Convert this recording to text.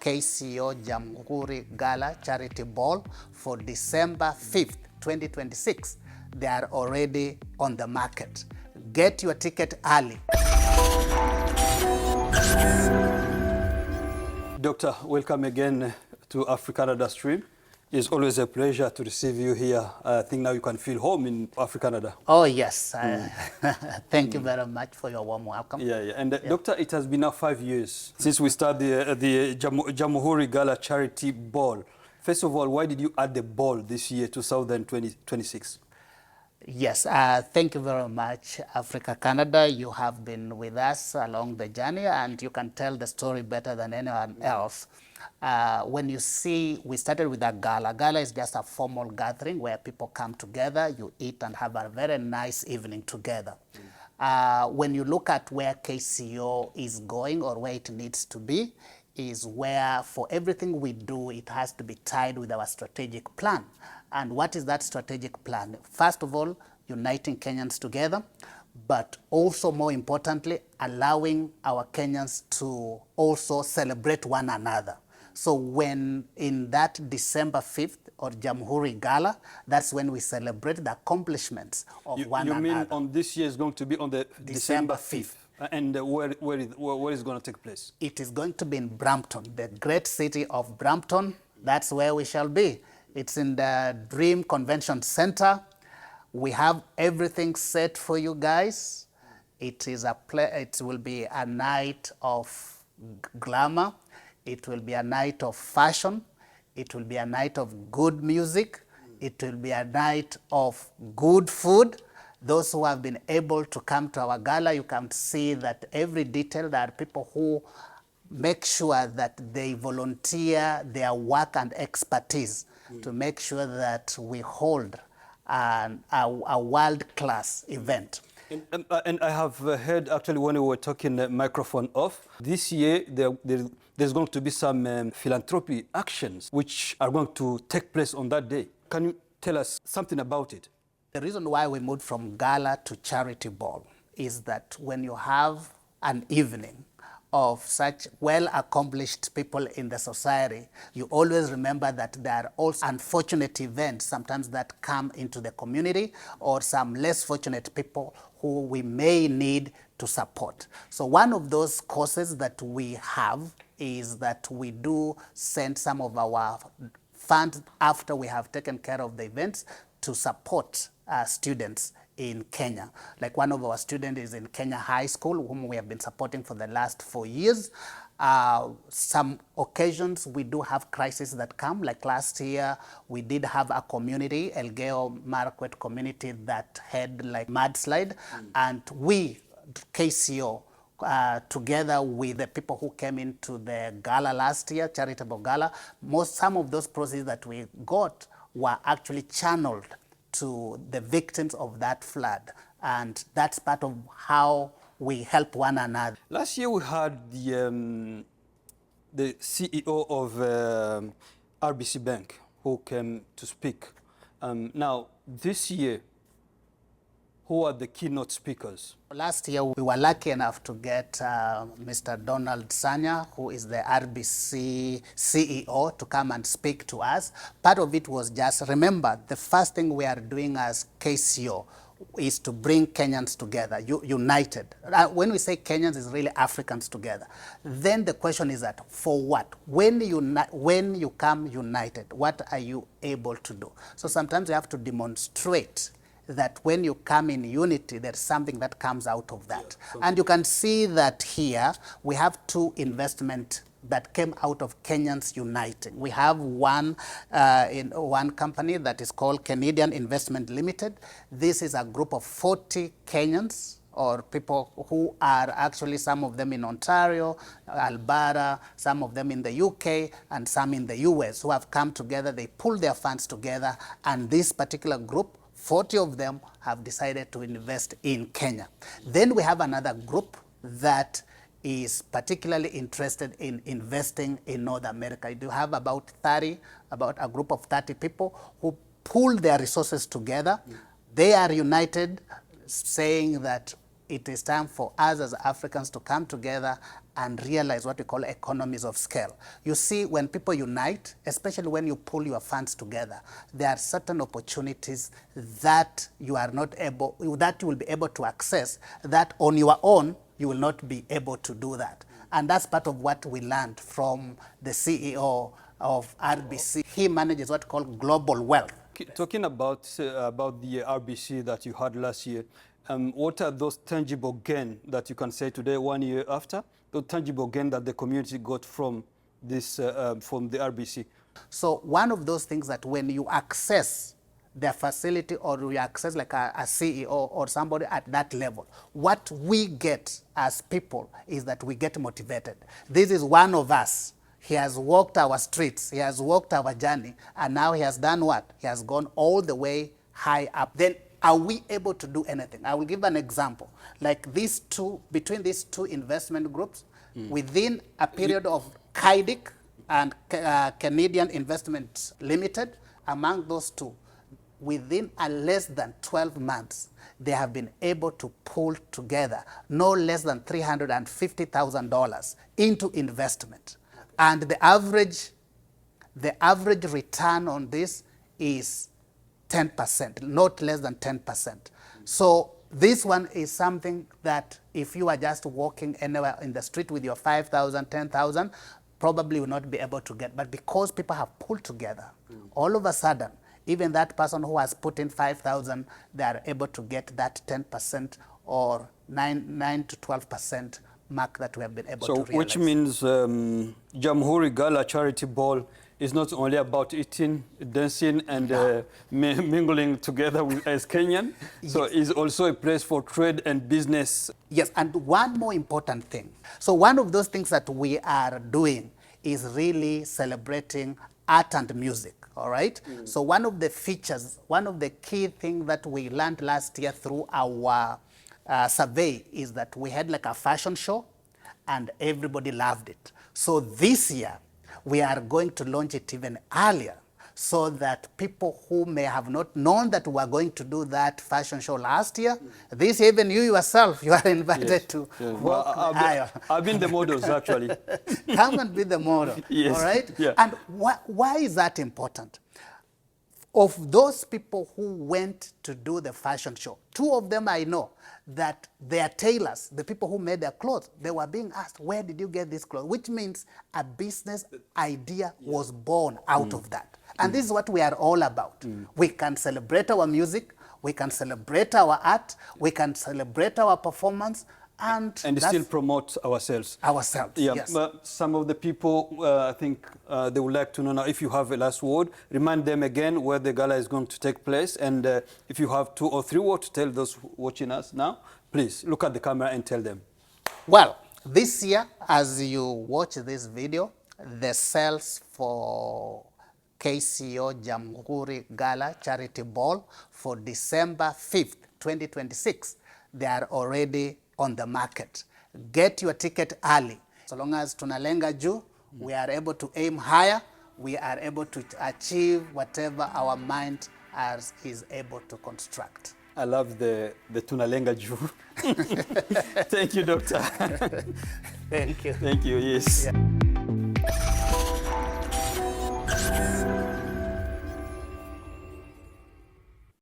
KCO Jamhuri Gala Charity Ball for December 5th, 2026. They are already on the market. Get your ticket early. Doctor, welcome again to Africanada Stream. It's always a pleasure to receive you here. I think now you can feel home in Africanada. Oh, yes. Thank you very much for your warm welcome. Yeah. And Doctor, it has been now 5 years since we started the Jamuhuri Gala Charity Ball. First of all, why did you add the ball this year, 2026? Yes, thank you very much, Africa Canada. You have been with us along the journey, and you can tell the story better than anyone else. When you see, we started with a gala. Gala is just a formal gathering where people come together, you eat and have a very nice evening together. When you look at where KCO is going or where it needs to be, is where for everything we do, it has to be tied with our strategic plan. And what is that strategic plan? First of all, uniting Kenyans together, but also more importantly, allowing our Kenyans to also celebrate one another. So when in that December 5th or Jamhuri Gala, that's when we celebrate the accomplishments of one another. You mean on this year is going to be on the December 5th? And where is it going to take place? It is going to be in Brampton, the great city of Brampton. That's where we shall be. It's in the Dream Convention Center. We have everything set for you guys. It will be a night of glamour. It will be a night of fashion. It will be a night of good music. It will be a night of good food. Those who have been able to come to our gala, you can see that every detail, there are people who make sure that they volunteer their work and expertise to make sure that we hold a world-class event. And I have heard, actually, when we were talking microphone off, this year there's going to be some philanthropy actions which are going to take place on that day. Can you tell us something about it? The reason why we moved from gala to charity ball is that when you have an evening of such well-accomplished people in the society, you always remember that there are also unfortunate events sometimes that come into the community or some less fortunate people who we may need to support. So one of those causes that we have is that we do send some of our funds after we have taken care of the events to support students in Kenya. Like one of our students is in Kenya High School, whom we have been supporting for the last 4 years. Some occasions we do have crises that come, like last year we did have a community, Elgeyo Marakwet community, that had like mudslide, and we, KCO, together with the people who came into the gala last year, charitable gala, some of those proceeds that we got were actually channeled to the victims of that flood. And that's part of how we help one another. Last year we had the CEO of RBC Bank who came to speak. Now, this year, who are the keynote speakers? Last year, we were lucky enough to get Mr. Donald Sanya, who is the RBC CEO, to come and speak to us. Part of it was just, remember, the first thing we are doing as KCO is to bring Kenyans together, united. When we say Kenyans, it's really Africans together. Then the question is that, for what? When you come united, what are you able to do? So sometimes you have to demonstrate that when you come in unity, there's something that comes out of that. And you can see that here, we have two investments that came out of Kenyans uniting. We have one company that is called Canadian Investment Limited. This is a group of 40 Kenyans, or people who are actually, some of them in Ontario, Alberta, some of them in the UK, and some in the US, who have come together. They pull their funds together, and this particular group, 40 of them, have decided to invest in Kenya. Then we have another group that is particularly interested in investing in North America. You have about a group of 30 people who pool their resources together. They are united, saying that it is time for us as Africans to come together and realize what we call economies of scale. You see, when people unite, especially when you pull your funds together, there are certain opportunities that you are not able, that you will be able to access, that on your own, you will not be able to do that. And that's part of what we learned from the CEO of RBC. He manages what we call global wealth. Talking about the RBC that you had last year, what are those tangible gain that you can say today, 1 year after, the tangible gain that the community got from this, from the RBC? So one of those things that when you access their facility or you access like a CEO or somebody at that level, what we get as people is that we get motivated. This is one of us. He has walked our streets, he has walked our journey, and now he has done what? He has gone all the way high up. Then are we able to do anything? I will give an example. Like these two, between these two investment groups, within a period of KIDIC and Canadian Investment Limited, among those two, within a less than 12 months, they have been able to pull together no less than $350,000 into investment. And the average return on this is 10%, not less than 10%. So this one is something that if you are just walking anywhere in the street with your 5,000, 10,000, probably will not be able to get. But because people have pulled together, all of a sudden, even that person who has put in 5,000, they are able to get that 10% or 9 to 12% mark that we have been able to realize. So which means Jamhuri Gala Charity Ball is not only about eating, dancing, and mingling together as Kenyan, so it's also a place for trade and business. Yes, and one more important thing. So one of those things that we are doing is really celebrating art and music, all right? So one of the features, one of the key things that we learned last year through our survey is that we had like a fashion show and everybody loved it. So this year, we are going to launch it even earlier so that people who may have not known that we were going to do that fashion show last year, this year, even you yourself, you are invited to walk the aisle. I've been the models, actually. Come and be the model, yes. all right? Yeah. And why is that important? Of those people who went to do the fashion show, 2 of them I know that their tailors, the people who made their clothes, they were being asked, where did you get this clothes? Which means a business idea was born out of that. And this is what we are all about. We can celebrate our music, we can celebrate our art, we can celebrate our performance, and still promote ourselves. Yeah, yes. But some of the people, I think they would like to know now, if you have a last word, remind them again where the gala is going to take place. And if you have 2 or 3 words to tell those watching us now, please look at the camera and tell them. Well, this year, as you watch this video, the sales for KCO Jamuhuri Gala Charity Ball for December 5th, 2026, they are already on the market. Get your ticket early. So long as tunalenga juu, we are able to aim higher, we are able to achieve whatever our mind is able to construct. I love the tunalenga juu. Thank you, Doctor. Thank you. Thank you, yes. Yeah.